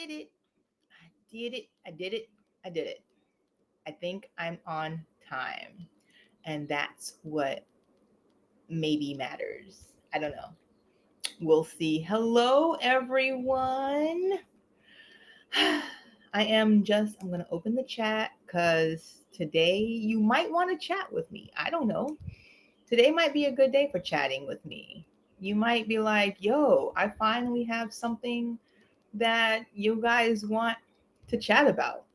did it. I did it. I did it. I did it. I think I'm on time. And that's what maybe matters. I don't know. We'll see. Hello, everyone. I'm going to open the chat because today you might want to chat with me. I don't know. Today might be a good day for chatting with me. You might be like, yo, I finally have something that you guys want to chat about.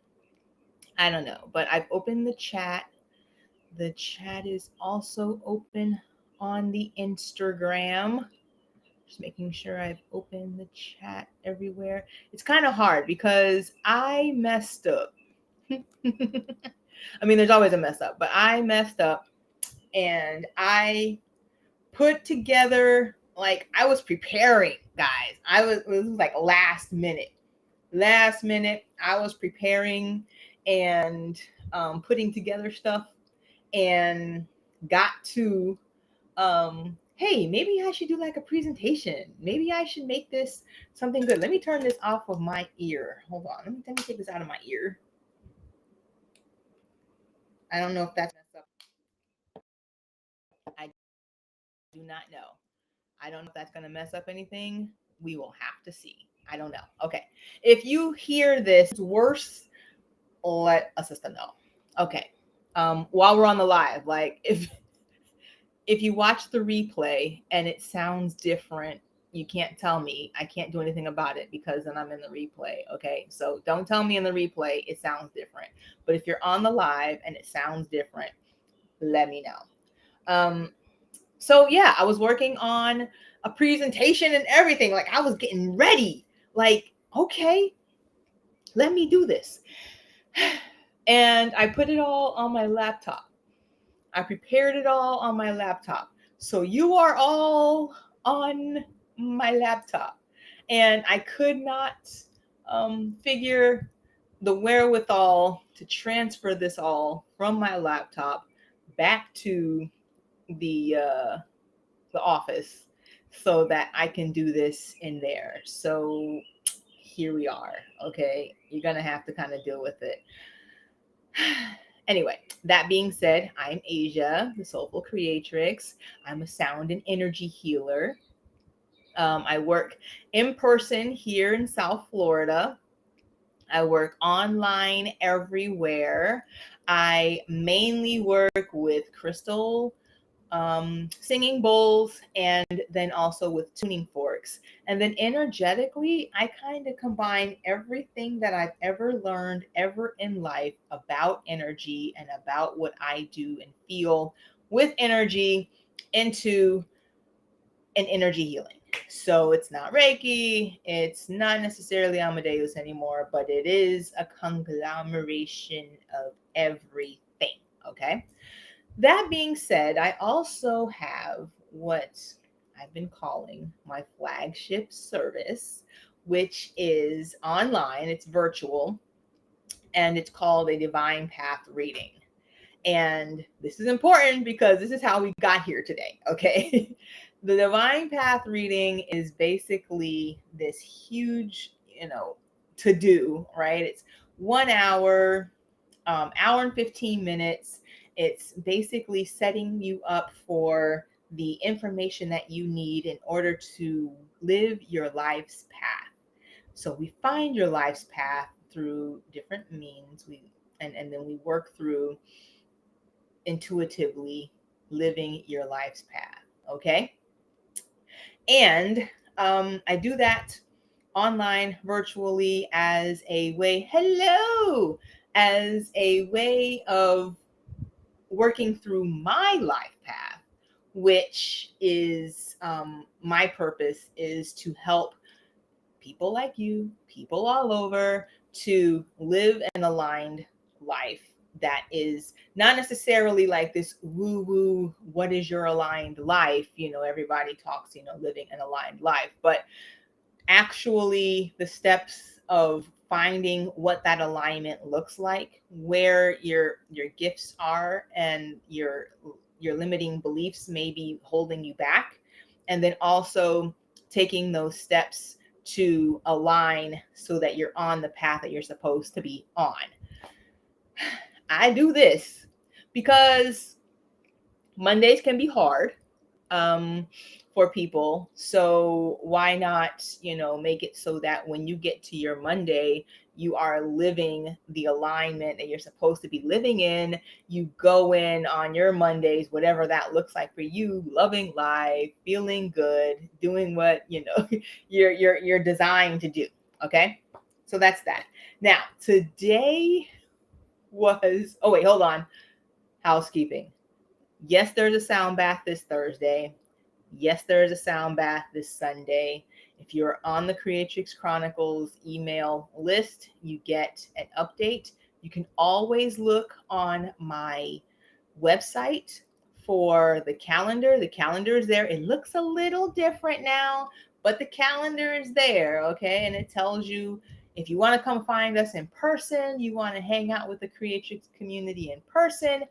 I don't know, but I've opened the chat. The chat is also open on the Instagram. Just making sure I've opened the chat everywhere. It's kind of hard because I messed up. I mean, there's always a mess up, but I messed up and I put together, like, I was preparing, guys. It was like last minute. I was preparing and putting together stuff and got to hey, maybe I should do like a presentation. Maybe I should make this something good. Let me turn this off of my ear. Hold on. Let me take this out of my ear. I don't know if that's messed up. I do not know. I don't know if that's going to mess up anything. We will have to see. I don't know. Okay. If you hear this worse, let a sister know. Okay. While we're on the live, like if you watch the replay and it sounds different, you can't tell me. I can't do anything about it because then I'm in the replay. Okay. So don't tell me in the replay it sounds different. But if you're on the live and it sounds different, let me know. So yeah, I was working on a presentation and everything. Like I was getting ready. Like, okay, let me do this. And I put it all on my laptop. I prepared it all on my laptop. So you are all on my laptop. And I could not figure the wherewithal to transfer this all from my laptop back to the office so that I can do this in there. So here we are. Okay, you're gonna have to kind of deal with it. Anyway, that being said, I'm Asia, the Soulful Creatrix. I'm a sound and energy healer. I work in person here in South Florida. I work online everywhere. I mainly work with crystal singing bowls and then also with tuning forks. And then energetically, I kind of combine everything that I've ever learned ever in life about energy and about what I do and feel with energy into an energy healing. So it's not Reiki, it's not necessarily Amadeus anymore, but it is a conglomeration of everything. Okay. That being said, I also have what I've been calling my flagship service, which is online, it's virtual, and it's called a Divine Path Reading. And this is important because this is how we got here today, okay? The Divine Path Reading is basically this huge, to do, right? It's 1 hour, hour and 15 minutes. It's basically setting you up for the information that you need in order to live your life's path. So we find your life's path through different means. And then we work through intuitively living your life's path. Okay. And I do that online virtually as a way, as a way of working through my life path, which is my purpose is to help people like you, people all over, to live an aligned life that is not necessarily like this woo woo, what is your aligned life? Everybody talks, living an aligned life, but actually the steps of finding what that alignment looks like, where your gifts are and your limiting beliefs may be holding you back, and then also taking those steps to align so that you're on the path that you're supposed to be on. I do this because Mondays can be hard for people. So why not, make it so that when you get to your Monday, you are living the alignment that you're supposed to be living in. You go in on your Mondays, whatever that looks like for you, loving life, feeling good, doing what, you're designed to do. Okay. So that's that. Now, today was, oh wait, hold on. Housekeeping. Yes, there's a sound bath this Thursday. Yes, there is a sound bath this Sunday. If you're on the Creatrix Chronicles email list, you get an update. You can always look on my website for the calendar. The calendar is there. It looks a little different now, but the calendar is there, okay? And it tells you if you want to come find us in person, you want to hang out with the Creatrix community in person,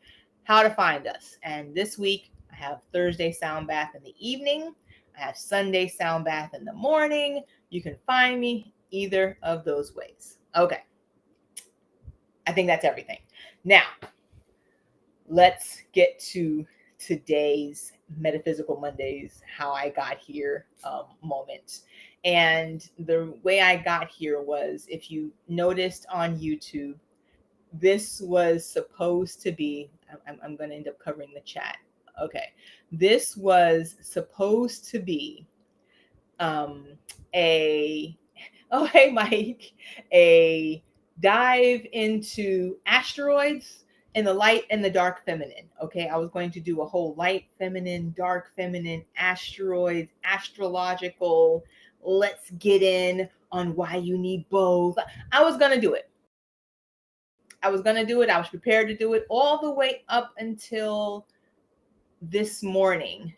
how to find us. And this week, I have Thursday sound bath in the evening. I have Sunday sound bath in the morning. You can find me either of those ways. Okay. I think that's everything. Now, let's get to today's Metaphysical Mondays, how I got here moment. And the way I got here was, if you noticed on YouTube, this was supposed to be, I'm going to end up covering the chat. Okay. This was supposed to be hey Mike, a dive into asteroids and the light and the dark feminine. Okay. I was going to do a whole light feminine, dark feminine, asteroids, astrological. Let's get in on why you need both. I was going to do it. I was prepared to do it all the way up until this morning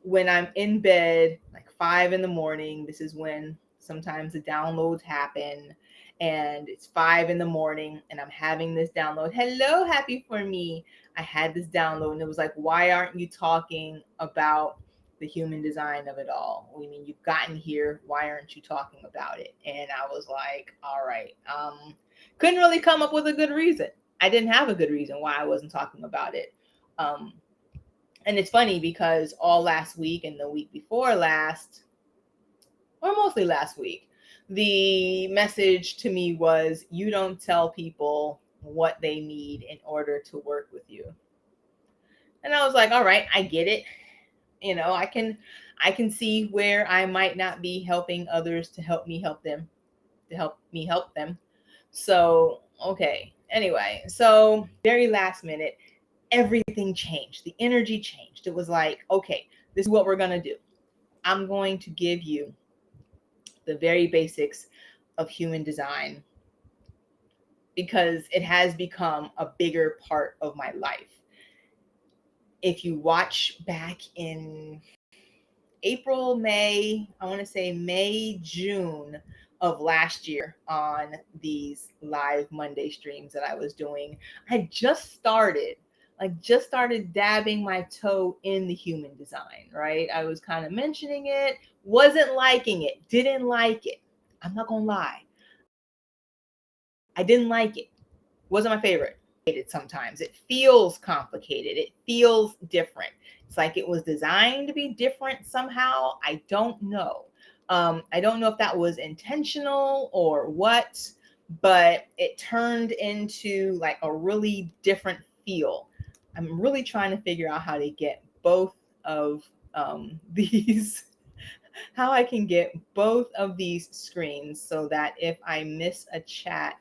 when I'm in bed, like 5 a.m. This is when sometimes the downloads happen. And it's 5 a.m. and I'm having this download. Hello, happy for me. I had this download and it was like, why aren't you talking about the human design of it all? I mean, you've gotten here. Why aren't you talking about it? And I was like, all right. Couldn't really come up with a good reason. I didn't have a good reason why I wasn't talking about it. And it's funny because all last week and the week before last, or mostly last week, the message to me was, you don't tell people what they need in order to work with you. And I was like, all right, I get it. I can see where I might not be helping others to help me help them, So, okay. Anyway, so very last minute, everything changed. The energy changed. It was like, okay, this is what we're going to do. I'm going to give you the very basics of human design because it has become a bigger part of my life. If you watch back in April, May, I want to say May, June of last year on these live Monday streams that I was doing, I just started dabbing my toe in the human design, right? I was kind of mentioning it, wasn't liking it, didn't like it. I'm not going to lie. I didn't like it. Wasn't my favorite. Sometimes it feels complicated. It feels different. It's like it was designed to be different somehow. I don't know. I don't know if that was intentional or what, but it turned into like a really different feel. I'm really trying to figure out how to get both of these, how I can get both of these screens so that if I miss a chat,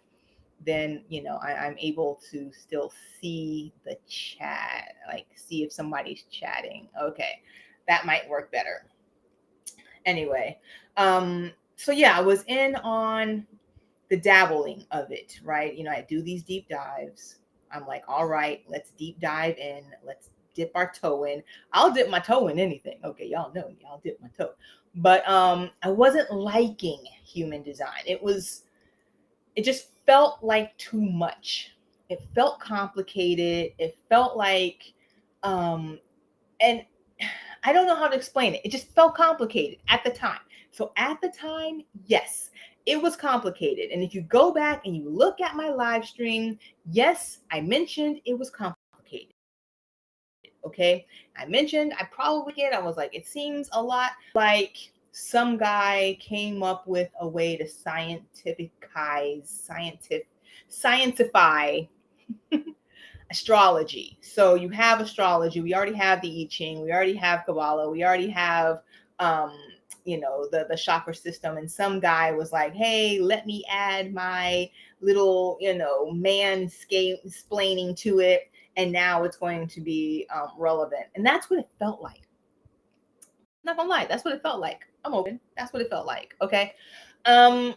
then, I'm able to still see the chat, like see if somebody's chatting. Okay, that might work better. Anyway, so yeah, I was in on the dabbling of it, right? I do these deep dives. I'm like, all right, let's deep dive in. Let's dip our toe in. I'll dip my toe in anything. Okay, y'all know me. I'll dip my toe. But I wasn't liking human design. It just felt like too much. It felt complicated. It felt like, and I don't know how to explain it. It just felt complicated at the time. So at the time, yes, it was complicated. And if you go back and you look at my live stream, yes, I mentioned it was complicated. Okay. I mentioned I was like, it seems a lot like some guy came up with a way to scientify astrology. So you have astrology. We already have the I Ching. We already have Kabbalah. We already have, the chakra system. And some guy was like, hey, let me add my little, mansplaining to it. And now it's going to be relevant. And that's what it felt like. I'm not gonna lie. That's what it felt like. I'm open. That's what it felt like. Okay. I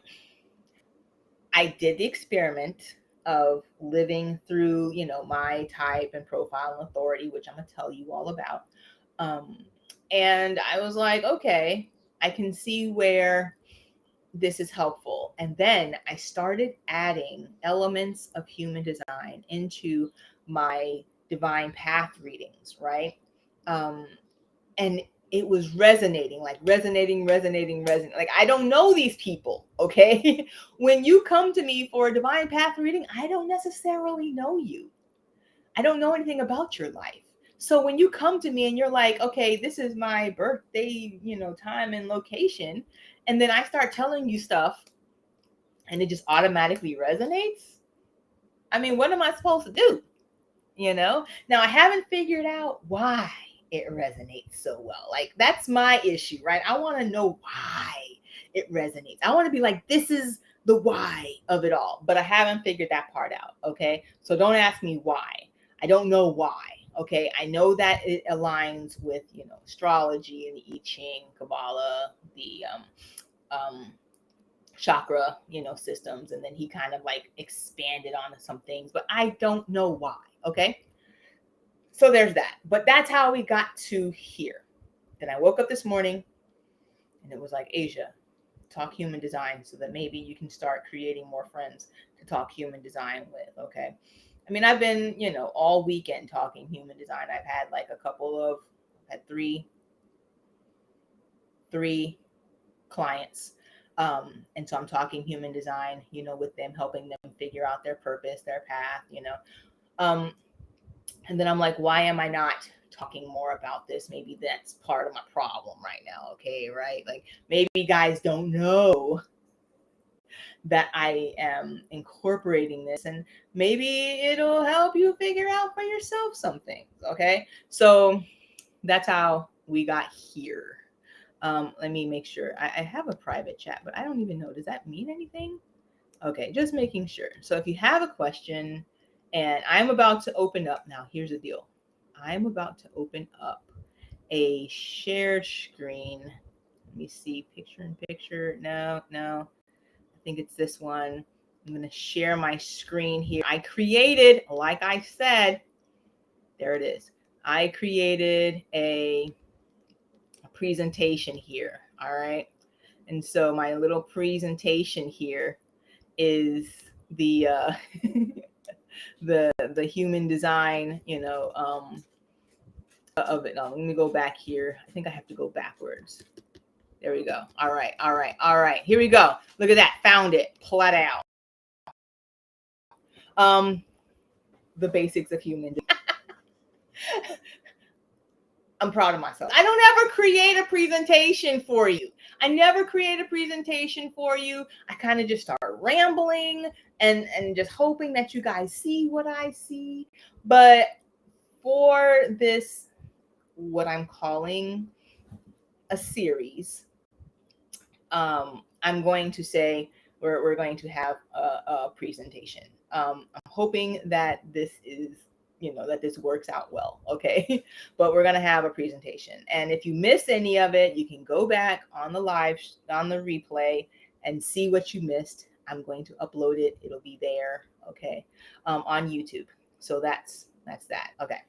did the experiment of living through, my type and profile and authority, which I'm going to tell you all about. And I was like, okay, I can see where this is helpful. And then I started adding elements of human design into my divine path readings, right? And it was resonating. Like I don't know these people. Okay. When you come to me for a divine path reading, I don't necessarily know you. I don't know anything about your life. So when you come to me and you're like, okay, this is my birthday, time and location, and then I start telling you stuff and it just automatically resonates, I mean, what am I supposed to do? Now I haven't figured out why it resonates so well. Like, that's my issue, right? I want to know why it resonates. I want to be like, this is the why of it all, but I haven't figured that part out. Okay. So don't ask me why. I don't know why. Okay. I know that it aligns with, astrology and the I Ching, Kabbalah, the, chakra, systems. And then he kind of like expanded on some things, but I don't know why. Okay. So there's that. But that's how we got to here. Then I woke up this morning and it was like, Asia, talk human design so that maybe you can start creating more friends to talk human design with. Okay. I mean, I've been, all weekend talking human design. I've had like three clients. And so I'm talking human design, with them, helping them figure out their purpose, their path, and then I'm like, why am I not talking more about this? Maybe that's part of my problem right now. Okay. Right. Like, maybe guys don't know that I am incorporating this, and maybe it'll help you figure out for yourself some things. Okay. So that's how we got here. Let me make sure. I have a private chat, but I don't even know. Does that mean anything? Okay, just making sure. So if you have a question, and I'm about to open up now, here's the deal. I'm about to open up a shared screen. Let me see, picture in picture. No, I think it's this one. I'm going to share my screen here. I created, like I said, there it is. I created a presentation here. All right. And so my little presentation here is the the human design, of it. Now, let me go back here. I think I have to go backwards. There we go. All right. Here we go. Look at that. Found it. Pull that out. The basics of human design. I'm proud of myself. I don't ever create a presentation for you. I never create a presentation for you. I kind of just start rambling and just hoping that you guys see what I see. But for this, what I'm calling a series, I'm going to say we're going to have a presentation. I'm hoping that this is, that this works out well. Okay. But we're going to have a presentation. And if you miss any of it, you can go back on the replay and see what you missed. I'm going to upload it. It'll be there. Okay. On YouTube. So that's that. Okay.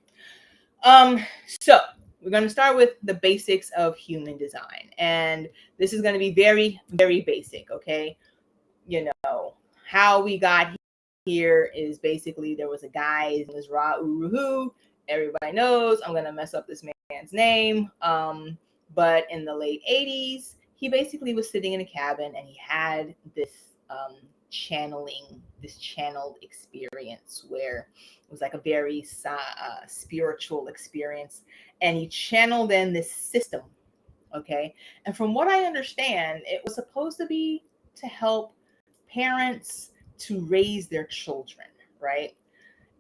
So we're going to start with the basics of human design. And this is going to be very, very basic. Okay. How we got here is basically there was a guy, his name was Ra Uruhu. Everybody knows I'm going to mess up this man's name. But in the late 80s, he basically was sitting in a cabin and he had this this channeled experience where it was like a very spiritual experience, and he channeled in this system. Okay. And from what I understand, it was supposed to be to help parents to raise their children, right?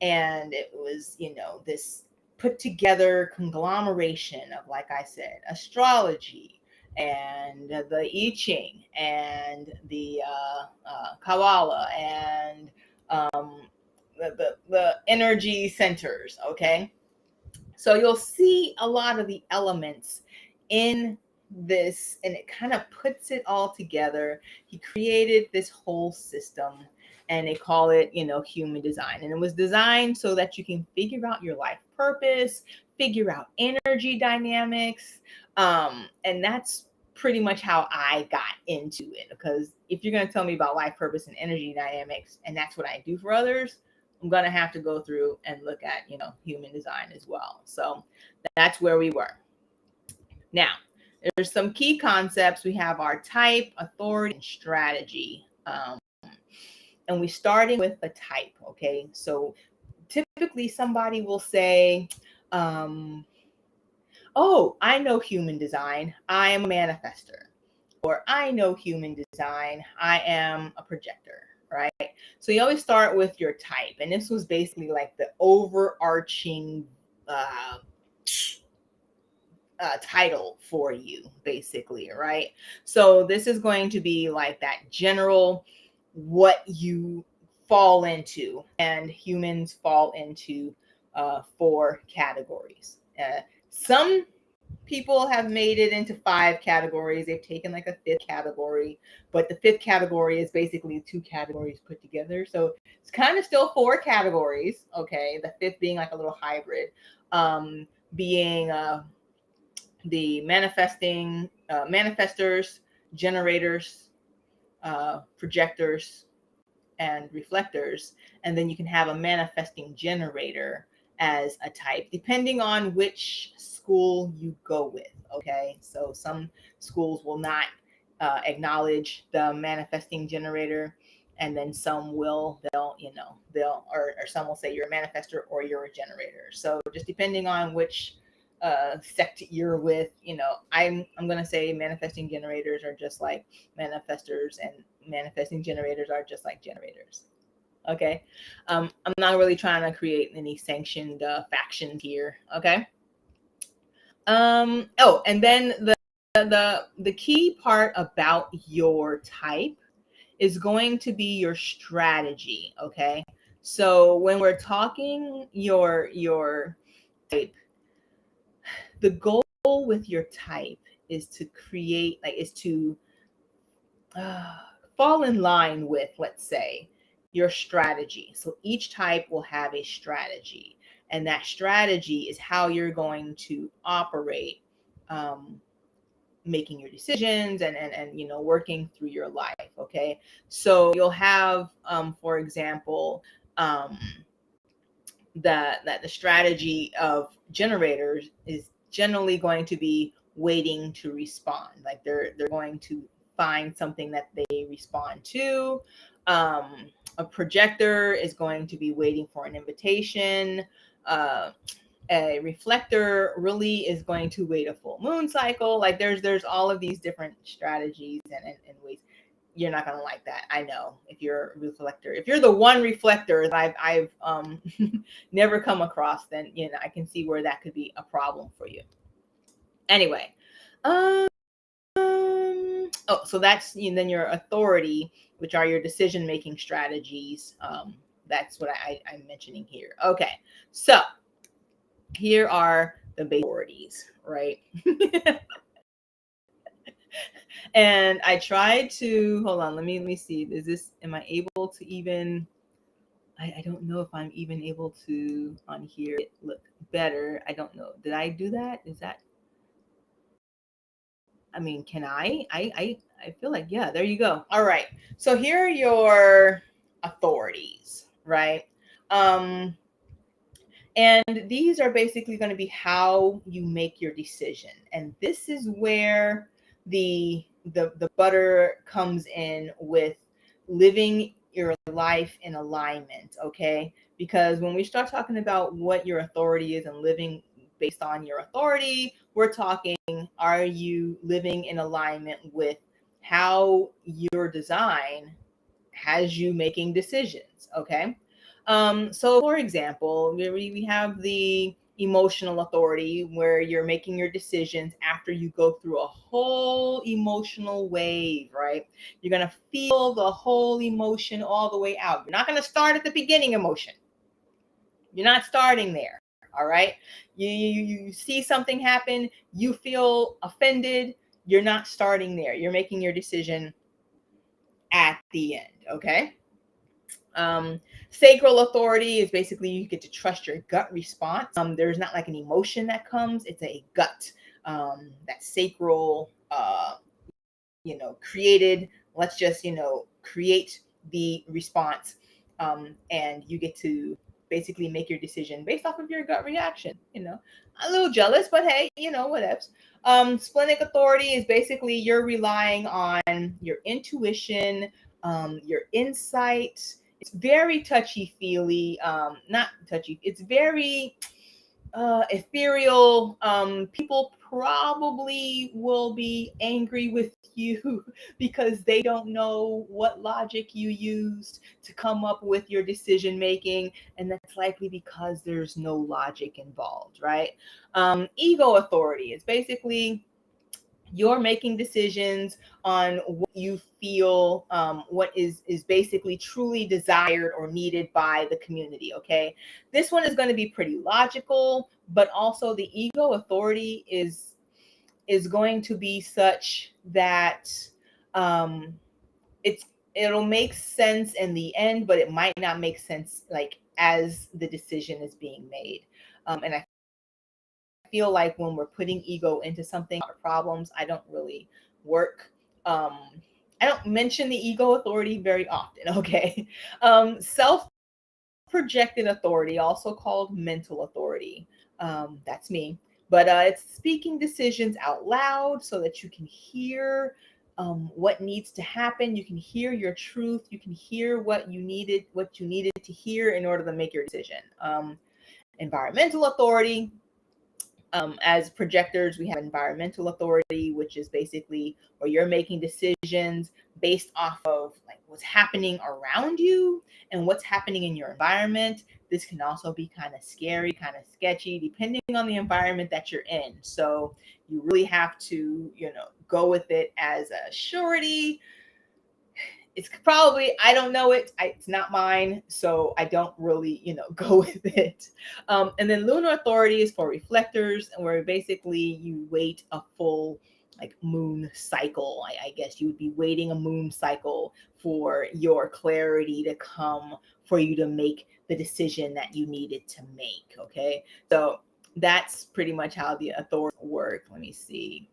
And it was, this put together conglomeration of, like I said, astrology and the I Ching and the Kabbalah and the energy centers. Okay. So you'll see a lot of the elements in this, and it kind of puts it all together. He created this whole system, and they call it, human design. And it was designed so that you can figure out your life purpose, figure out energy dynamics. And that's pretty much how I got into it. Because if you're going to tell me about life purpose and energy dynamics, and that's what I do for others, I'm going to have to go through and look at, human design as well. So that's where we were. Now, there's some key concepts. We have our type, authority, and strategy. And we're starting with the type, okay? So typically somebody will say, oh, I know human design. I am a manifester. Or I know human design. I am a projector. Right? So you always start with your type. And this was basically like the overarching title for you, basically, right? So this is going to be like that general, what you fall into. And humans fall into 4 categories. Some people have made it into 5 categories. They've taken like a 5th category, but the 5th category is basically 2 categories put together. So it's kind of still 4 categories. Okay. The 5th being like a little hybrid, being the manifestors, generators, projectors, and reflectors. And then you can have a manifesting generator as a type, depending on which school you go with. Okay. So some schools will not acknowledge the manifesting generator. And then some will, or some will say you're a manifester or you're a generator. So just depending on which sect you're with, I'm going to say manifesting generators are just like manifestors, and manifesting generators are just like generators. Okay. I'm not really trying to create any sanctioned factions here. Okay. Oh, and then the key part about your type is going to be your strategy. Okay. So when we're talking your type, the goal with your type is to create, is to fall in line with, let's say, your strategy. So each type will have a strategy, and that strategy is how you're going to operate, making your decisions and working through your life. Okay. So you'll have, for example, that the strategy of generators is generally going to be waiting to respond. Like they're going to find something that they respond to. A projector is going to be waiting for an invitation. A reflector really is going to wait a full moon cycle. Like there's all of these different strategies and ways. You're not going to like that. I know, if you're a reflector. If you're the one reflector that I've never come across, then, I can see where that could be a problem for you. Anyway. So that's, then your authority, which are your decision-making strategies. That's what I'm mentioning here. Okay. So here are the base authorities, right? And I tried to, hold on, let me see. Am I able to even, I don't know if I'm even able to on here look better. I don't know. Did I do that? Is that, I mean, can I feel like, yeah, there you go. All right. So here are your authorities, right? And these are basically going to be how you make your decision. And this is where the butter comes in with living your life in alignment, okay? Because when we start talking about what your authority is and living based on your authority, we're talking, are you living in alignment with how your design has you making decisions, okay? So for example, we have the emotional authority where you're making your decisions after you go through a whole emotional wave, right? You're going to feel the whole emotion all the way out. You're not going to start at the beginning emotion. You're not starting there. All right. You see something happen, you feel offended. You're not starting there. You're making your decision at the end. Okay. Um, Sacral authority is basically you get to trust your gut response. There's not like an emotion that comes, it's a gut. That sacral, created, let's just, create the response. And you get to basically make your decision based off of your gut reaction. A little jealous, but hey, whatever. Splenic authority is basically you're relying on your intuition, your insight. It's very touchy feely, not touchy. It's very ethereal. People probably will be angry with you because they don't know what logic you used to come up with your decision making, and that's likely because there's no logic involved, right? Ego authority is basically you're making decisions on what you feel, what is basically truly desired or needed by the community. Okay, this one is going to be pretty logical, but also the ego authority is going to be such that um, it'll make sense in the end, but it might not make sense like as the decision is being made. And I feel like when we're putting ego into something, our problems, I don't really work. Um, I don't mention the ego authority very often, okay? Self projected authority, also called mental authority. That's me. But it's speaking decisions out loud so that you can hear what needs to happen. You can hear your truth. You can hear what you needed to hear in order to make your decision. Environmental authority, as projectors, we have environmental authority, which is basically where you're making decisions based off of like what's happening around you and what's happening in your environment. This can also be kind of scary, kind of sketchy, depending on the environment that you're in. So you really have to, go with it as a surety. It's probably, I don't know it. It's not mine. So I don't really, go with it. And then lunar authority is for reflectors, and where basically you wait a full like moon cycle. I guess you would be waiting a moon cycle for your clarity to come, for you to make the decision that you needed to make. Okay. So that's pretty much how the authorities work. Let me see.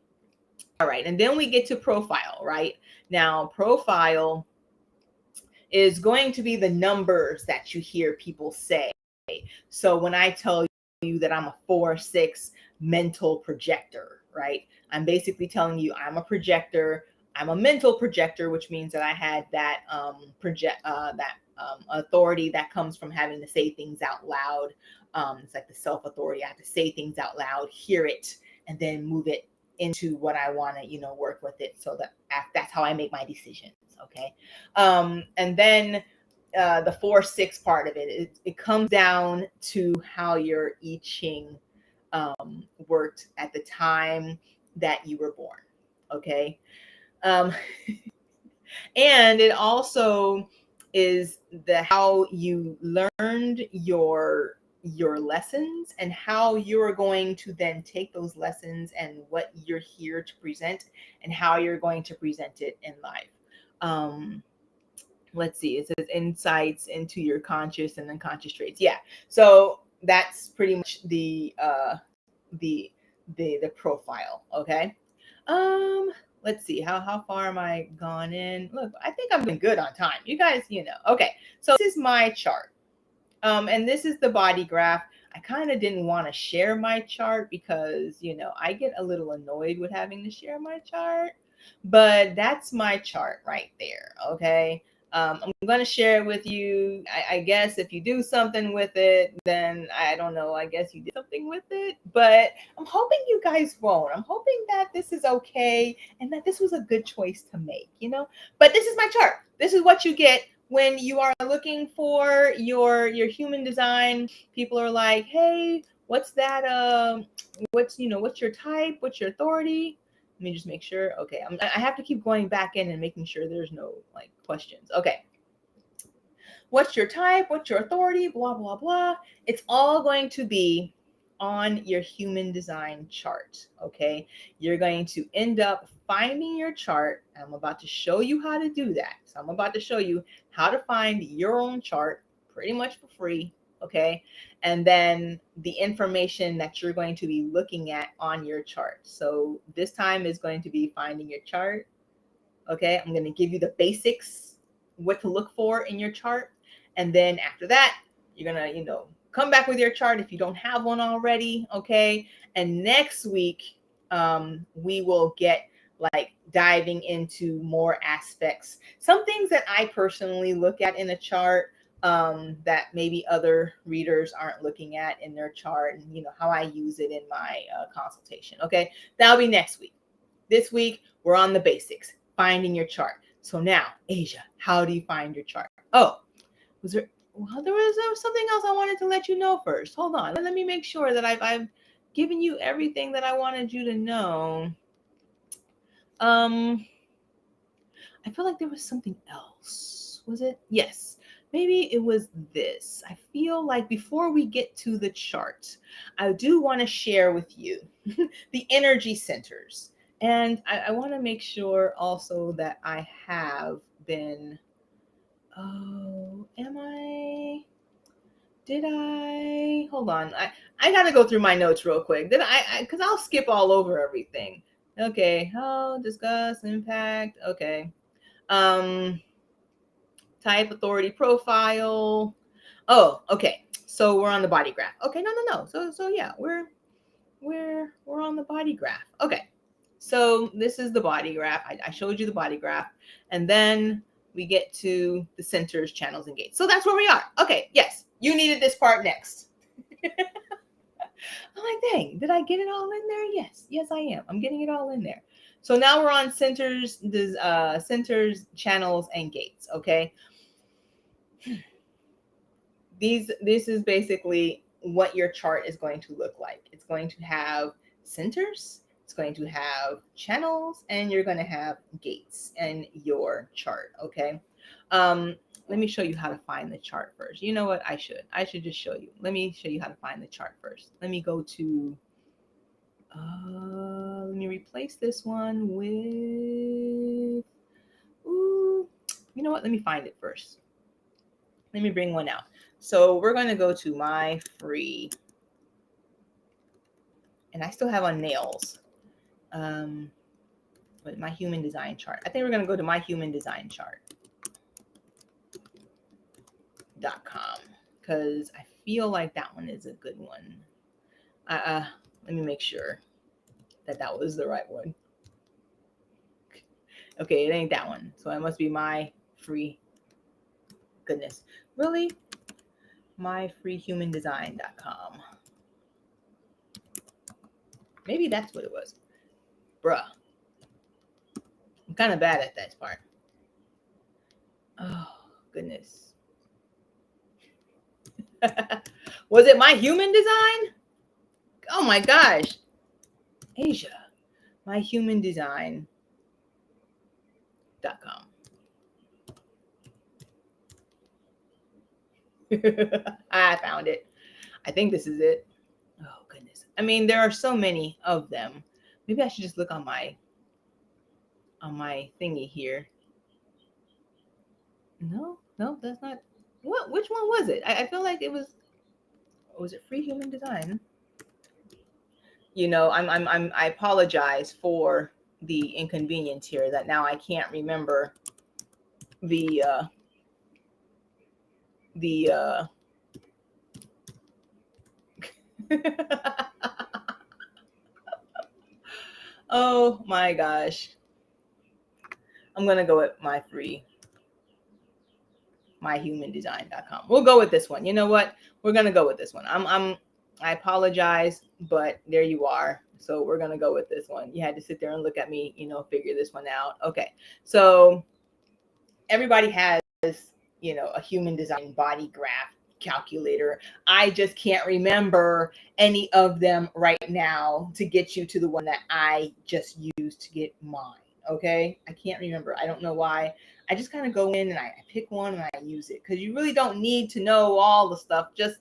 All right. And then we get to profile, right? Now, profile is going to be the numbers that you hear people say. So when I tell you that I'm a 4-6 mental projector, right? I'm basically telling you I'm a projector. I'm a mental projector, which means that I had that authority that comes from having to say things out loud. It's like the self authority. I have to say things out loud, hear it, and then move it into what I want to, work with it. So that's how I make my decisions. Okay. And then the 4-6 part of it comes down to how your I Ching worked at the time that you were born. Okay. Um, and it also is how you learned your lessons and how you're going to then take those lessons and what you're here to present and how you're going to present it in life. Let's see, it says insights into your conscious and unconscious traits. Yeah, so that's pretty much the profile. Okay. Let's see, how far am I gone in? Look, I think I'm doing good on time, you guys. Okay, so this is my chart, and this is the body graph. I kind of didn't want to share my chart because I get a little annoyed with having to share my chart. But that's my chart right there. Okay. I'm going to share it with you. I guess if you do something with it, then I don't know. I guess you did something with it. But I'm hoping you guys won't. I'm hoping that this is okay and that this was a good choice to make, you know? But this is my chart. This is what you get when you are looking for your human design. People are like, hey, what's that? What's your type? What's your authority? Let me just make sure. Okay, I have to keep going back in and making sure there's no like questions. Okay. What's your type? What's your authority? Blah, blah, blah. It's all going to be on your human design chart. Okay. You're going to end up finding your chart. I'm about to show you how to do that. So I'm about to show you how to find your own chart pretty much for free. Okay. And then the information that you're going to be looking at on your chart. So this time is going to be finding your chart. Okay. I'm going to give you the basics, what to look for in your chart. And then after that, you're going to, come back with your chart if you don't have one already. Okay. And next week, we will get like diving into more aspects, some things that I personally look at in a chart that maybe other readers aren't looking at in their chart, and how I use it in my consultation. Okay. That'll be next week. This week, we're on the basics, finding your chart. So now, Asia, how do you find your chart? Oh, there was something else I wanted to let you know first. Hold on. Let me make sure that I've given you everything that I wanted you to know. I feel like there was something else. Was it? Yes. Maybe it was this. I feel like before we get to the chart, I do want to share with you the energy centers. And I want to make sure also that I have been. Oh, am I? Did I? Hold on. I got to go through my notes real quick. Did I? Because I'll skip all over everything. Okay. How discuss impact. Okay. Type, authority, profile. Oh, okay. So we're on the body graph. Okay. No. So yeah, we're on the body graph. Okay. So this is the body graph. I showed you the body graph, and then we get to the centers, channels, and gates. So that's where we are. Okay. Yes, you needed this part next. I'm like, dang, did I get it all in there? Yes, I am. I'm getting it all in there. So now we're on centers, centers, channels, and gates. Okay. This is basically what your chart is going to look like. It's going to have centers, it's going to have channels, and you're going to have gates in your chart. Okay. Let me show you how to find the chart first. You know what? I should just show you. Let me show you how to find the chart first. Let me go to let me replace this one with you know what? Let me find it first. Let me bring one out. So we're going to go to my free, and I still have on nails. But my human design chart. I think we're going to go to my human design chart.com because I feel like that one is a good one. Let me make sure that was the right one. Okay, it ain't that one. So it must be my free. Goodness. Really? myfreehumandesign.com. Maybe that's what it was. Bruh. I'm kind of bad at that part. Oh, goodness. Was it my human design? Oh my gosh. Asia. myhumandesign.com. I found it. I think this is it. Oh goodness. I mean, there are so many of them. Maybe I should just look on my thingy here. No, that's not. What? Which one was it? I feel like it was. Was it Free Human Design? I apologize for the inconvenience here. That now I can't remember the oh my gosh. I'm going to go with myhumandesign.com. We'll go with this one. You know what? We're going to go with this one. I apologize, but there you are. So we're going to go with this one. You had to sit there and look at me, figure this one out. Okay. So everybody has, a human design body graph calculator. I just can't remember any of them right now to get you to the one that I just used to get mine. Okay. I can't remember. I don't know why. I just kind of go in and I pick one and I use it, because you really don't need to know all the stuff, just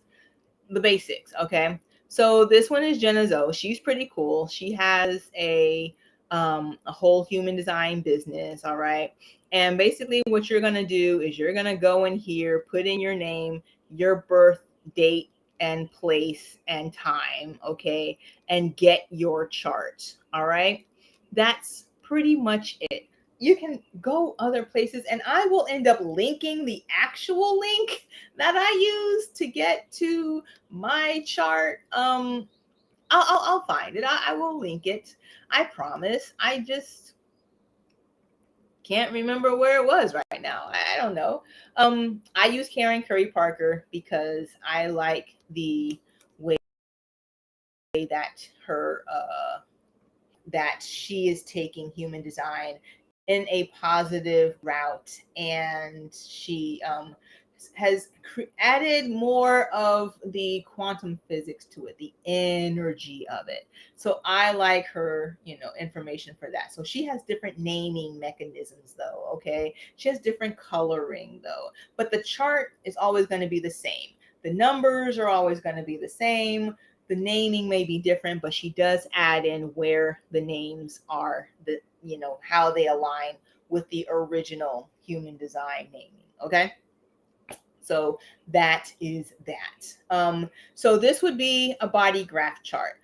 the basics. Okay. So this one is Jenna Zoe. She's pretty cool. She has a whole human design business. All right. And basically what you're going to do is you're going to go in here, put in your name, your birth date and place and time. Okay. And get your chart. All right. That's pretty much it. You can go other places, and I will end up linking the actual link that I use to get to my chart. I'll find it. I will link it. I promise. I just can't remember where it was right now. I don't know. I use Karen Curry Parker because I like the way that that she is taking human design in a positive route, and she has added more of the quantum physics to it, the energy of it. So I like her, information for that. So she has different naming mechanisms though. Okay. She has different coloring though, but the chart is always going to be the same. The numbers are always going to be the same. The naming may be different, but she does add in where the names are, how they align with the original human design naming. Okay. So that is that. So this would be a body graph chart.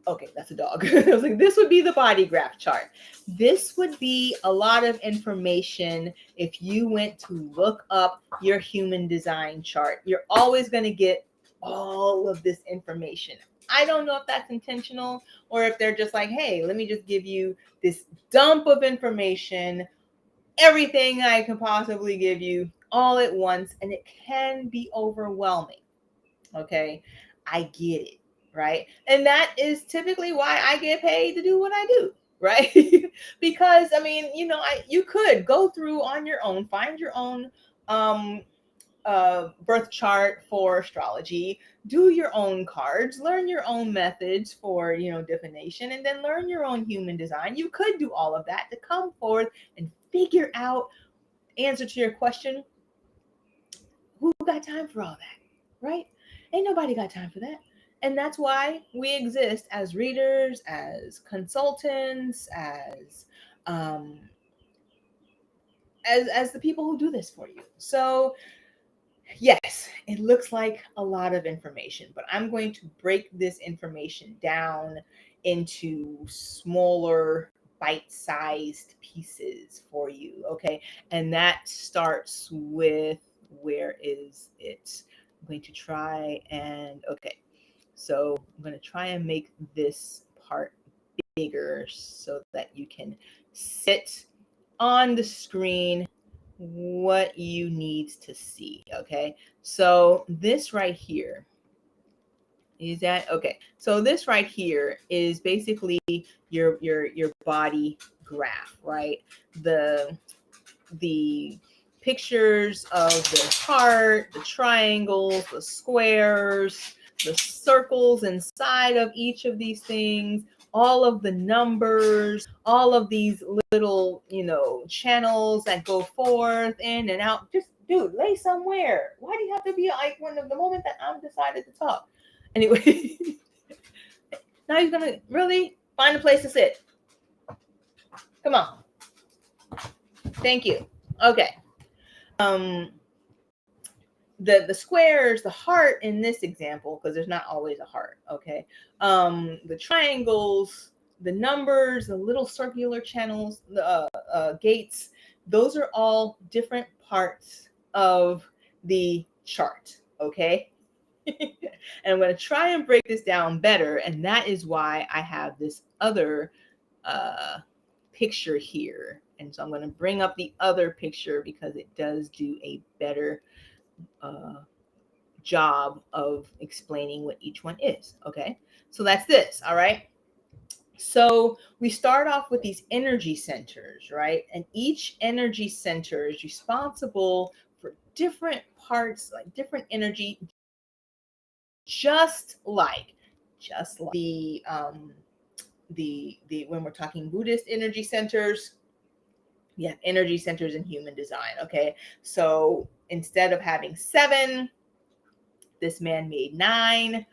Okay, that's a dog. I was like, this would be the body graph chart. This would be a lot of information if you went to look up your human design chart. You're always going to get all of this information. I don't know if that's intentional or if they're just like, hey, let me just give you this dump of information, everything I can possibly give you all at once, and it can be overwhelming. Okay, I get it, right? And that is typically why I get paid to do what I do, right? Because I mean, you could go through on your own, find your own birth chart for astrology, do your own cards, learn your own methods for divination, and then learn your own human design. You could do all of that to come forth and figure out answer to your question. Who got time for all that, right? Ain't nobody got time for that. And that's why we exist as readers, as consultants, um as the people who do this for you. So yes, it looks like a lot of information, but I'm going to break this information down into smaller bite-sized pieces for you, okay? And that starts with, where is it? I'm going to try and, okay. So I'm going to try and make this part bigger so that you can sit on the screen what you need to see. Okay. So this right here is that okay. So this right here is basically your body graph, right? The pictures of the heart, the triangles, the squares, the circles inside of each of these things, all of the numbers, all of these little, channels that go forth, in and out. Just, dude, lay somewhere. Why do you have to be like when the moment that I'm decided to talk? Anyway, now he's gonna really find a place to sit. Come on. Thank you. Okay. Um, the squares, the heart in this example, because there's not always a heart, okay? The triangles, the numbers, the little circular channels, the gates, those are all different parts of the chart, okay? And I'm going to try and break this down better, and that is why I have this other picture here. And so I'm going to bring up the other picture because it does do a better job of explaining what each one is. Okay, so that's this. All right. So we start off with these energy centers, right? And each energy center is responsible for different parts, like different energy, just like the when we're talking Buddhist energy centers, we have energy centers in human design. Okay, so instead of having 7, this man made 9.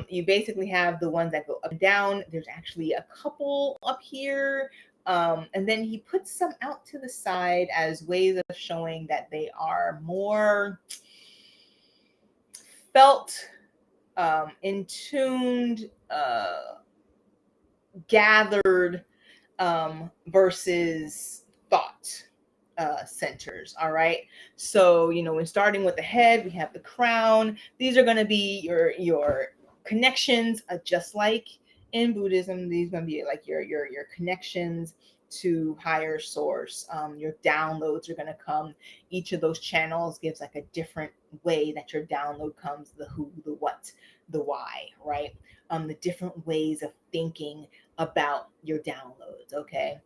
You basically have the ones that go up and down. There's actually a couple up here. And then he puts some out to the side as ways of showing that they are more felt, in tuned, gathered, versus thought centers. All right. So, when starting with the head, we have the crown. These are going to be your connections, just like in Buddhism. These are going to be like your connections to higher source. Your downloads are going to come. Each of those channels gives like a different way that your download comes: the who, the what, the why, right? The different ways of thinking about your downloads. Okay.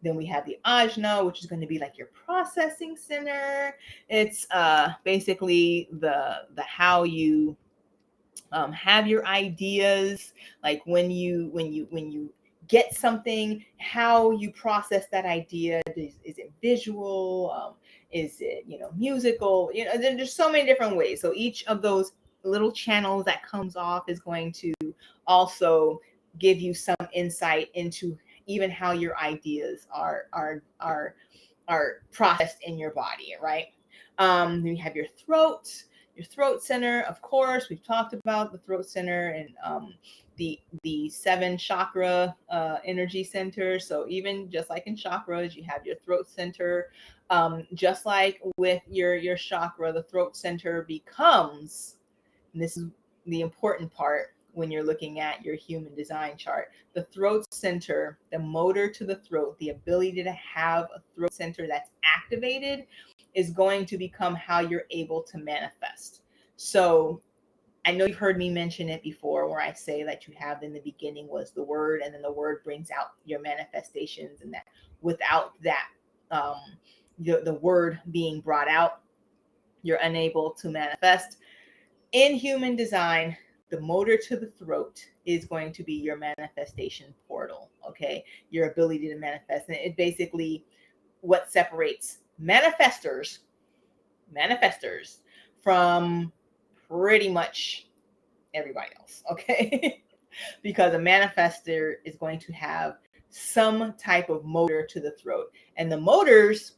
Then we have the ajna, which is going to be like your processing center. It's basically the how you have your ideas, like when you get something, how you process that idea. Is it visual? Is it musical? There's so many different ways. So each of those little channels that comes off is going to also give you some insight into even how your ideas are processed in your body, right? Then you have your throat center. Of course, we've talked about the throat center and the 7 chakra energy centers. So even just like in chakras, you have your throat center. Just like with your chakra, the throat center becomes, and this is the important part when you're looking at your human design chart, the throat center, the motor to the throat, the ability to have a throat center that's activated is going to become how you're able to manifest. So I know you've heard me mention it before, where I say that you have in the beginning was the word, and then the word brings out your manifestations, and that without that, the word being brought out, you're unable to manifest. In human design, the motor to the throat is going to be your manifestation portal. Okay, your ability to manifest, and it basically what separates manifestors from pretty much everybody else. Okay, because a manifester is going to have some type of motor to the throat, and the motors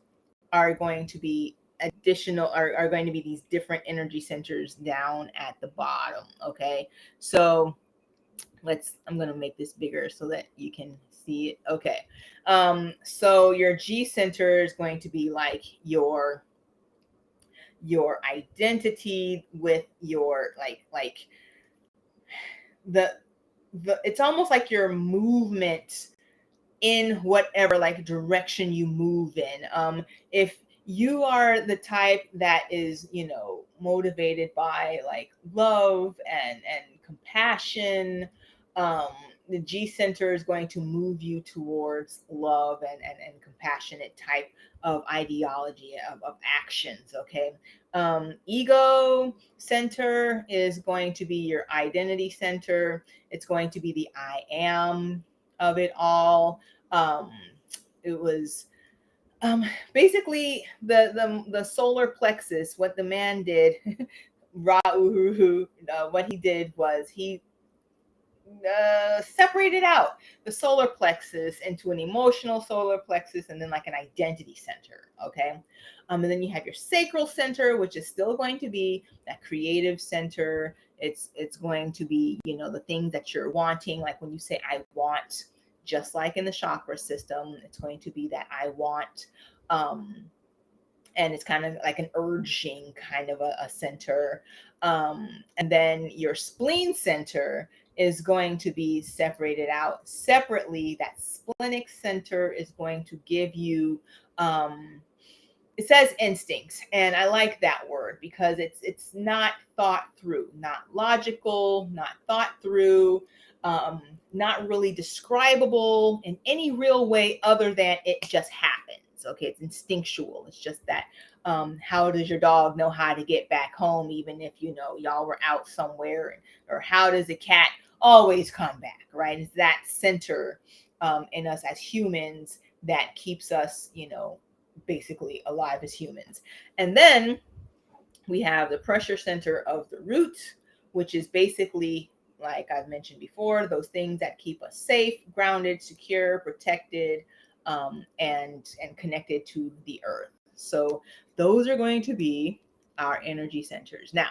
are going to be are going to be these different energy centers down at the bottom. Okay, so I'm going to make this bigger so that you can see it. Okay, so your G center is going to be like your identity with your like the it's almost like your movement in whatever like direction you move in. If you are the type that is motivated by like love and compassion, the G center is going to move you towards love and compassionate type of ideology of actions. Okay, ego center is going to be your identity center. It's going to be the I am of it all. It was basically the solar plexus. What the man did, Ra-Uruhu, what he did was he separated out the solar plexus into an emotional solar plexus and then like an identity center. Okay, and then you have your sacral center, which is still going to be that creative center. It's going to be the things that you're wanting, like when you say I want, just like in the chakra system, it's going to be that I want. And it's kind of like an urging kind of a center. And then your spleen center is going to be separated out separately. That splenic center is going to give you, it says instincts, and I like that word because it's not thought through, not logical, not thought through, not really describable in any real way other than it just happens. Okay, it's instinctual. It's just that, how does your dog know how to get back home even if y'all were out somewhere, or how does a cat always come back, right? It's that center in us as humans that keeps us, basically alive as humans. And then we have the pressure center of the root, which is basically, like I've mentioned before, those things that keep us safe, grounded, secure, protected, and connected to the earth. So those are going to be our energy centers. Now,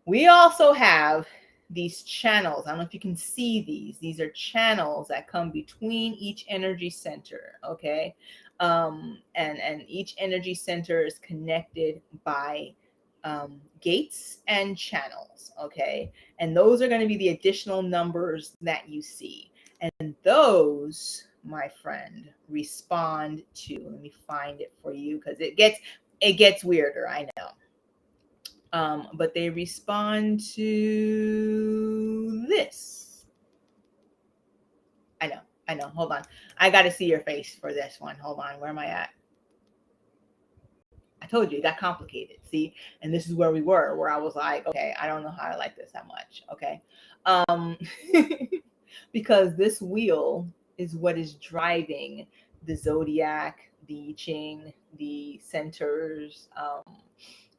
we also have these channels. I don't know if you can see these. These are channels that come between each energy center, okay? And each energy center is connected by gates and channels, okay? And those are going to be the additional numbers that you see. And those, my friend, respond to, let me find it for you because it gets weirder, I know. But they respond to this. I know. Hold on. I got to see your face for this one. Hold on. Where am I at? I told you it got complicated. See, and this is where we were, where I was like, okay, I don't know how I like this that much. Okay. Because this wheel is what is driving the zodiac, the I Ching, the centers.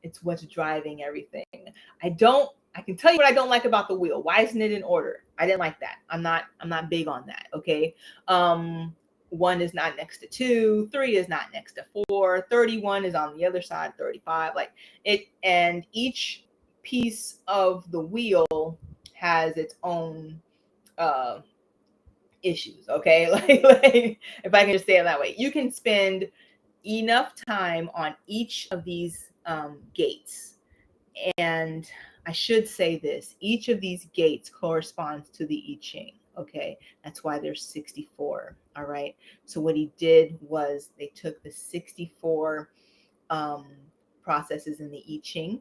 It's what's driving everything. I can tell you what I don't like about the wheel. Why isn't it in order? I didn't like that. I'm not big on that. Okay. 1 is not next to 2, 3 is not next to 4, 31 is on the other side, 35, like it, and each piece of the wheel has its own issues. Okay. like if I can just say it that way, you can spend enough time on each of these gates. And I should say this, each of these gates corresponds to the I Ching. Okay, that's why there's 64. All right. So what he did was they took the 64 processes in the I Ching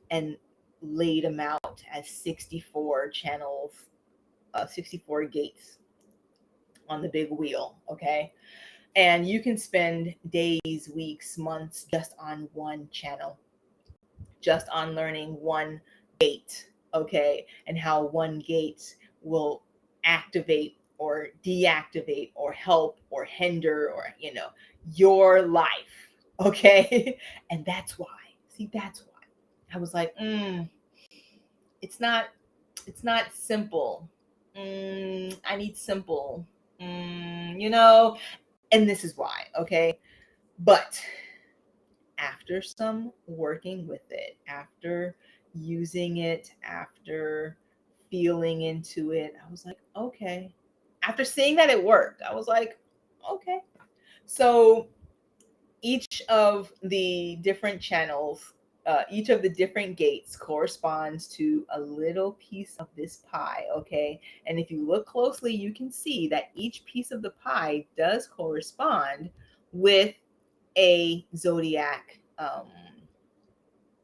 and laid them out as 64 channels, 64 gates on the big wheel. Okay. And you can spend days, weeks, months just on one channel, just on learning one gate, okay, and how one gate will activate or deactivate or help or hinder or your life, okay. And that's why, that's why I was like, it's not simple. I need simple, and this is why, okay. But after some working with it, after using it, after feeling into it, I was like, okay. After seeing that it worked, I was like, okay. So each of the different channels, each of the different gates corresponds to a little piece of this pie, okay? And if you look closely, you can see that each piece of the pie does correspond with a zodiac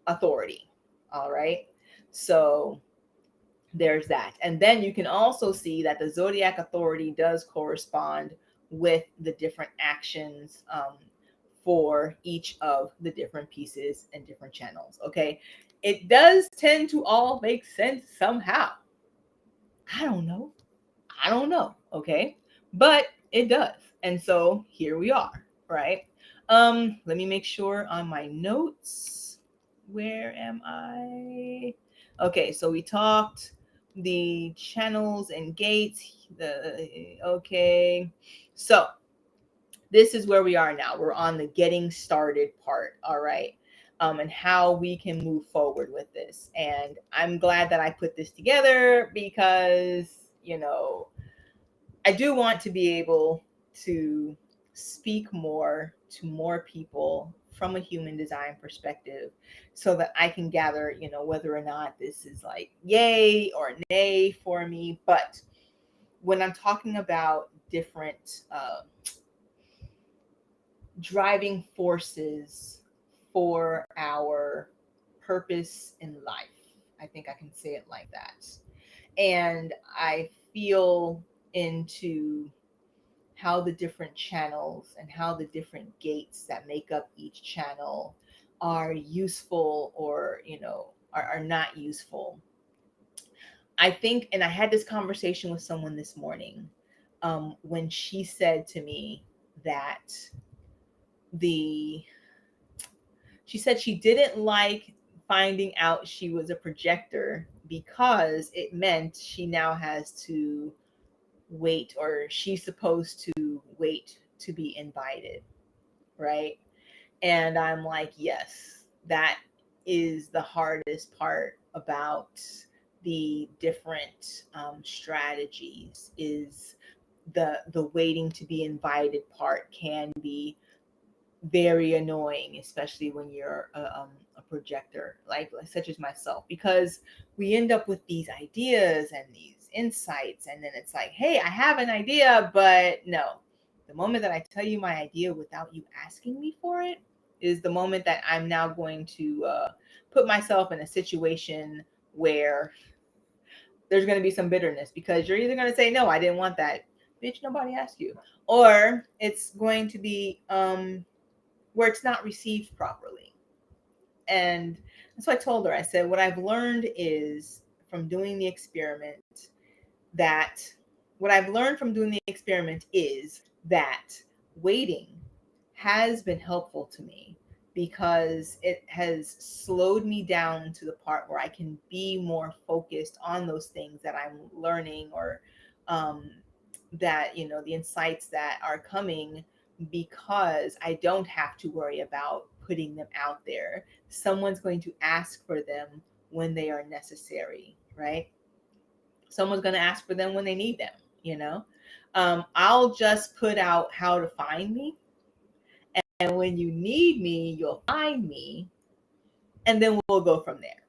authority. All right. So there's that. And then you can also see that the zodiac authority does correspond with the different actions for each of the different pieces and different channels. Okay. It does tend to all make sense somehow. I don't know. Okay. But it does. And so here we are. Right. Let me make sure on my notes. Where am I? Okay, so we talked the channels and gates. Okay, so this is where we are now. We're on the getting started part. All right. And how we can move forward with this. And I'm glad that I put this together because, I do want to be able to speak more to more people from a human design perspective so that I can gather, whether or not this is like yay or nay for me. But when I'm talking about different driving forces for our purpose in life, I think I can say it like that. And I feel into how the different channels and how the different gates that make up each channel are useful or, are not useful. I think, and I had this conversation with someone this morning when she said to me that she said she didn't like finding out she was a projector because it meant she now has to wait, or she's supposed to wait to be invited, right? And I'm like, yes, that is the hardest part about the different strategies, is the waiting to be invited part can be very annoying, especially when you're a projector, like such as myself, because we end up with these ideas and these insights, and then it's like, hey, I have an idea, but no. The moment that I tell you my idea without you asking me for it is the moment that I'm now going to put myself in a situation where there's going to be some bitterness, because you're either going to say, no, I didn't want that, bitch, nobody asked you, or it's going to be where it's not received properly. And that's what I told her. I said, what I've learned is from doing the experiment that what I've learned from doing the experiment is that waiting has been helpful to me, because it has slowed me down to the part where I can be more focused on those things that I'm learning, or that, the insights that are coming, because I don't have to worry about putting them out there. Someone's going to ask for them when they are necessary, right? Someone's going to ask for them when they need them. I'll just put out how to find me, and when you need me, you'll find me, and then we'll go from there.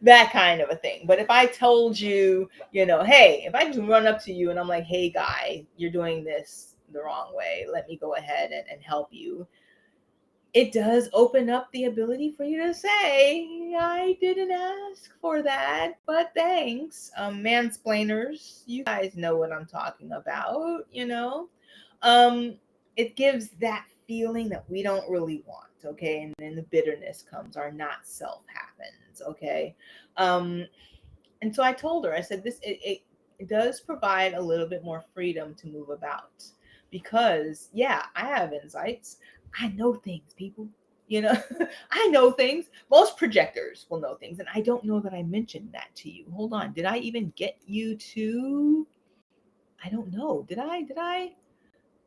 That kind of a thing. But if I told you, hey, if I just run up to you and I'm like, hey guy, you're doing this the wrong way, let me go ahead and help you, it does open up the ability for you to say, I didn't ask for that, but thanks. Mansplainers, you guys know what I'm talking about. It gives that feeling that we don't really want, okay? And then the bitterness comes, our not self happens, okay? And so I told her, I said, it does provide a little bit more freedom to move about, because yeah, I have insights. I know things, people. I know things. Most projectors will know things, and I don't know that I mentioned that to you. Hold on, did I even get you to? I don't know. Did I?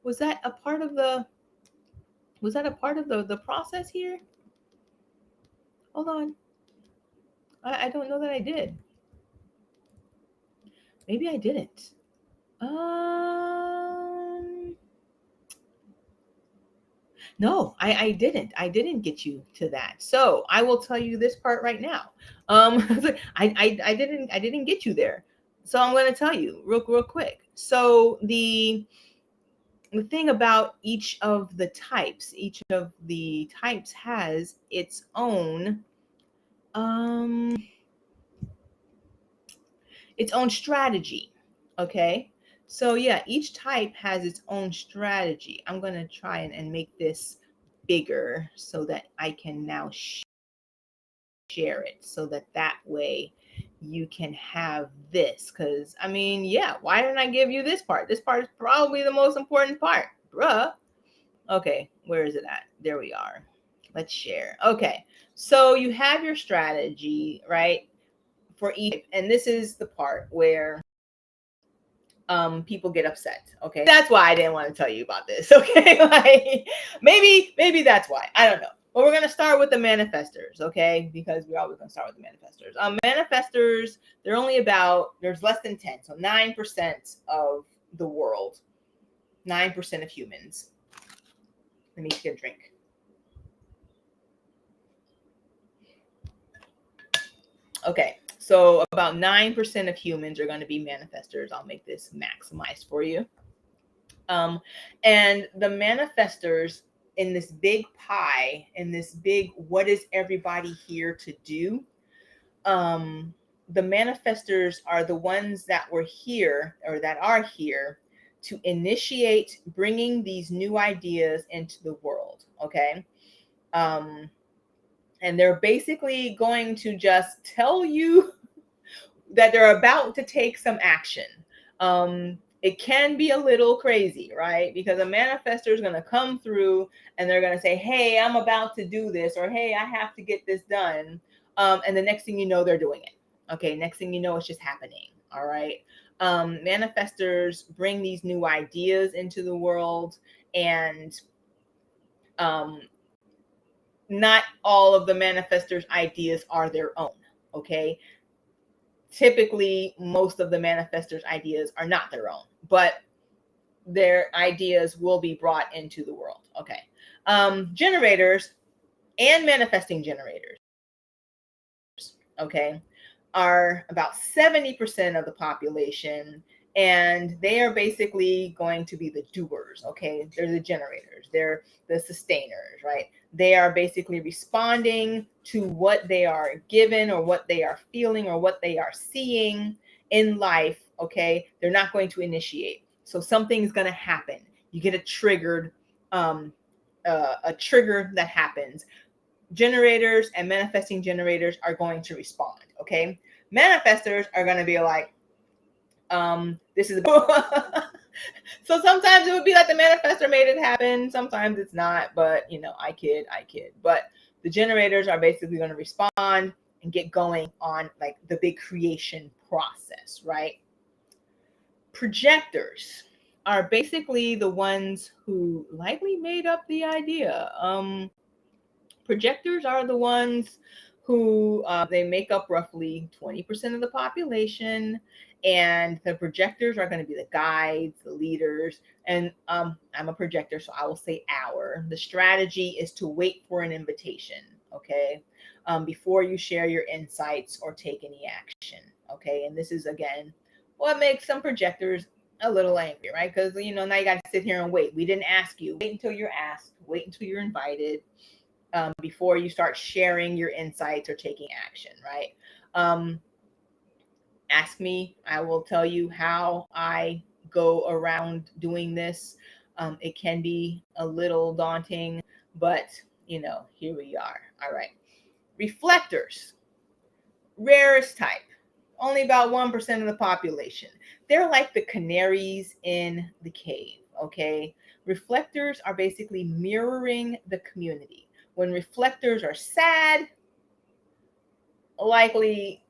Was that a part of the? Was that a part of the process here? Hold on. I don't know that I did. Maybe I didn't. No, I didn't. I didn't get you to that. So I will tell you this part right now. I didn't get you there. So I'm going to tell you real quick. So the thing about each of the types has its own strategy. Okay. So yeah, each type has its own strategy. I'm going to try and make this bigger so that I can now share it, so that way you can have this. Because I mean, yeah, why didn't I give you this part? This part is probably the most important part, bruh. Okay, where is it at? There we are. Let's share. Okay, so you have your strategy, right, for each, and this is the part where people get upset. Okay, that's why I didn't want to tell you about this. Okay, like maybe that's why, I don't know. But we're gonna start with the manifestors, okay? Because we're always gonna start with the manifestors. Manifestors, there's less than 10, so 9% of the world, 9% of humans Let me get a drink. Okay, so about 9% of humans are going to be manifestors. I'll make this maximized for you. And the manifestors in this big pie, in this big, what is everybody here to do? The manifestors are the ones that were here or that are here to initiate bringing these new ideas into the world. Okay. And they're basically going to just tell you that they're about to take some action. It can be a little crazy, right? Because a manifestor is going to come through and they're going to say, hey, I'm about to do this, or hey, I have to get this done. And the next thing you know, they're doing it. Okay, next thing you know, it's just happening. All right. Manifestors bring these new ideas into the world, and not all of the manifestors' ideas are their own. Okay. Typically, most of the manifestors' ideas are not their own, but their ideas will be brought into the world. Okay. Generators and manifesting generators, okay, are about 70% of the population, and they are basically going to be the doers. Okay, they're the generators, they're the sustainers, right? They are basically responding to what they are given or what they are feeling or what they are seeing in life. Okay, they're not going to initiate, so something's going to happen. You get a triggered a trigger that happens. Generators and manifesting generators are going to respond. Okay, manifestors are going to be like, this is so sometimes it would be like the manifestor made it happen, sometimes it's not, but you know, I kid. But the generators are basically going to respond and get going on like the big creation process, right? Projectors are basically the ones who likely made up the idea. Projectors are the ones who they make up roughly 20% of the population, and the projectors are going to be the guides, the leaders. And I'm a projector, so I will say the strategy is to wait for an invitation, okay, before you share your insights or take any action. Okay, and this is again what makes some projectors a little angry, right? Because you know, now you got to sit here and wait. We didn't ask you. Wait until you're asked. Wait until you're invited. Before you start sharing your insights or taking action, right? Ask me, I will tell you how I go around doing this. It can be a little daunting, but you know, here we are. All right. Reflectors, rarest type, only about 1% of the population. They're like the canaries in the cave, okay? Reflectors are basically mirroring the community. When reflectors are sad, likely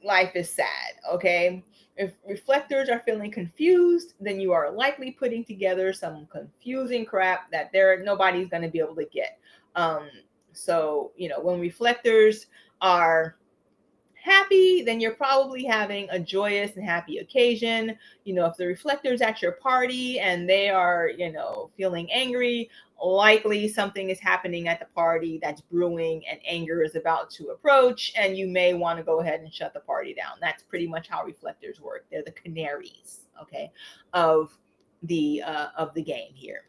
life is sad, okay? If reflectors are feeling confused, then you are likely putting together some confusing crap that nobody's going to be able to get. So, you know, when reflectors are happy, then you're probably having a joyous and happy occasion. You know, if the reflector's at your party and they are, you know, feeling angry, likely something is happening at the party that's brewing and anger is about to approach, and you may want to go ahead and shut the party down. That's pretty much how reflectors work. They're the canaries, okay, of the game here.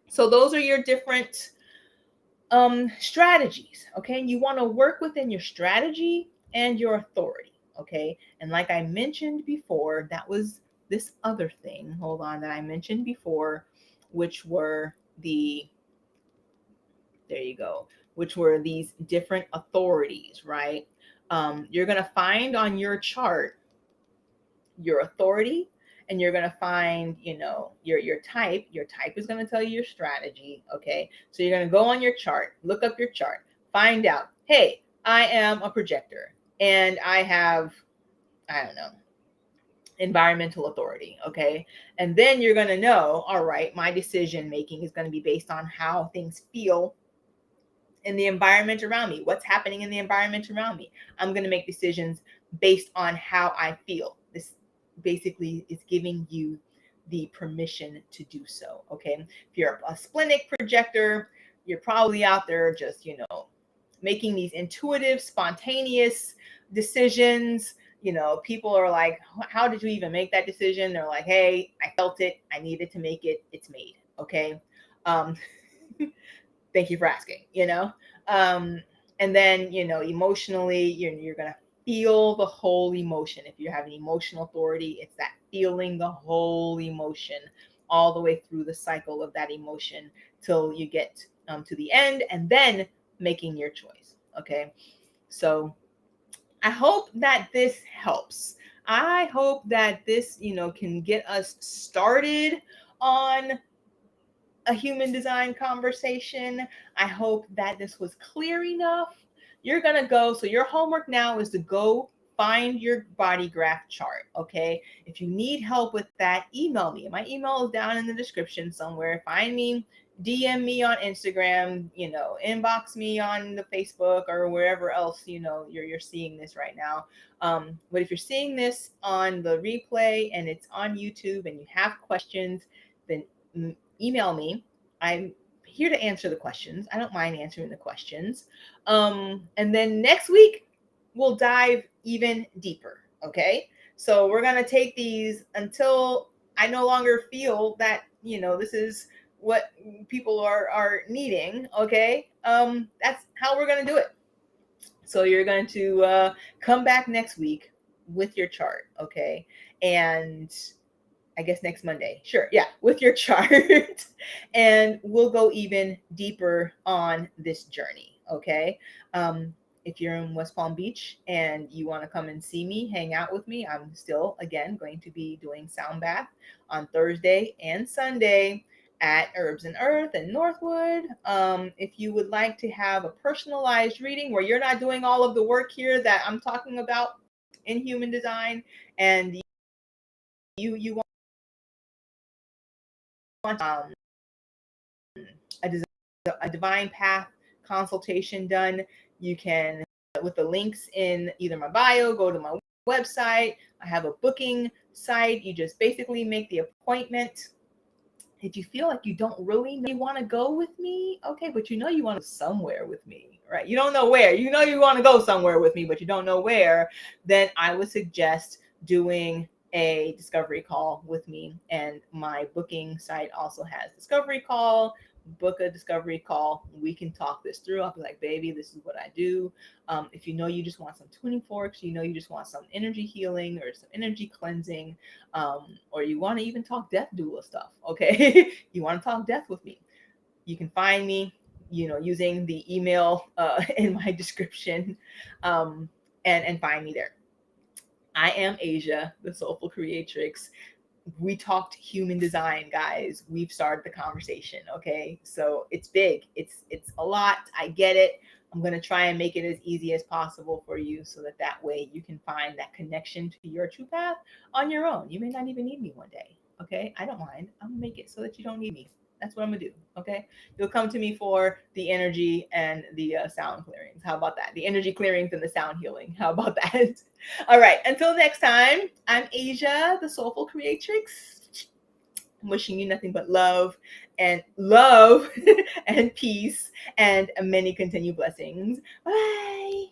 So those are your different strategies. Okay, you want to work within your strategy and your authority. Okay, and like I mentioned before, that was this other thing, hold on, that I mentioned before, which were there you go, which were these different authorities, right? You're going to find on your chart your authority, and you're going to find, you know, your type. Your type is going to tell you your strategy. Okay, so you're going to go on your chart, look up your chart, find out, hey, I am a projector and I have, I don't know, environmental authority. Okay, and then you're going to know, all right, my decision making is going to be based on how things feel in the environment around me. What's happening in the environment around me? I'm going to make decisions based on how I feel. This basically is giving you the permission to do so. Okay. If you're a splenic projector, you're probably out there just, making these intuitive, spontaneous decisions. People are like, how did you even make that decision? They're like, hey, I felt it. I needed to make it. It's made. Okay. Um, thank you for asking. Um, and then, emotionally, you're going to feel the whole emotion. If you have an emotional authority, it's that feeling the whole emotion all the way through the cycle of that emotion till you get to the end, and then making your choice. Okay. So I hope that this helps. I hope that this, can get us started on a human design conversation. I hope that this was clear enough. You're going to go. So your homework now is to go find your body graph chart. Okay. If you need help with that, email me. My email is down in the description somewhere. Find me, DM me on Instagram, inbox me on the Facebook or wherever else, you're seeing this right now. But if you're seeing this on the replay and it's on YouTube and you have questions, then email me. I'm here to answer the questions. I don't mind answering the questions. And then next week, we'll dive even deeper. Okay. So we're going to take these until I no longer feel that, this is what people are needing. Okay. That's how we're going to do it. So you're going to come back next week with your chart. Okay. And I guess next Monday. Sure. Yeah. With your chart. And we'll go even deeper on this journey. Okay. If you're in West Palm Beach and you want to come and see me, hang out with me, I'm still, again, going to be doing sound bath on Thursday and Sunday at Herbs and Earth in Northwood. If you would like to have a personalized reading where you're not doing all of the work here that I'm talking about in human design, and you want a divine path consultation done, you can, with the links in either my bio, go to my website. I have a booking site. You just basically make the appointment. If you feel like you don't really know you want to go with me, okay, but you want to go somewhere with me, right? You don't know where. You want to go somewhere with me, but you don't know where, then I would suggest doing a discovery call with me. And my booking site also has discovery call. Book a discovery call. We can talk this through. I'll be like, baby, this is what I do. If you just want some tuning forks, you just want some energy healing or some energy cleansing, or you want to even talk death doula stuff, okay? You want to talk death with me, you can find me, using the email in my description, and find me there. I am Asia, the Soulful Creatrix. We talked human design, guys. We've started the conversation. Okay. So it's big. It's a lot. I get it. I'm going to try and make it as easy as possible for you so that way you can find that connection to your true path on your own. You may not even need me one day. Okay. I don't mind. I'm going to make it so that you don't need me. That's what I'm going to do. Okay. You'll come to me for the energy and the sound clearings. How about that? The energy clearings and the sound healing. How about that? All right. Until next time, I'm Asia, the Soulful Creatrix. I'm wishing you nothing but love and peace and many continued blessings. Bye.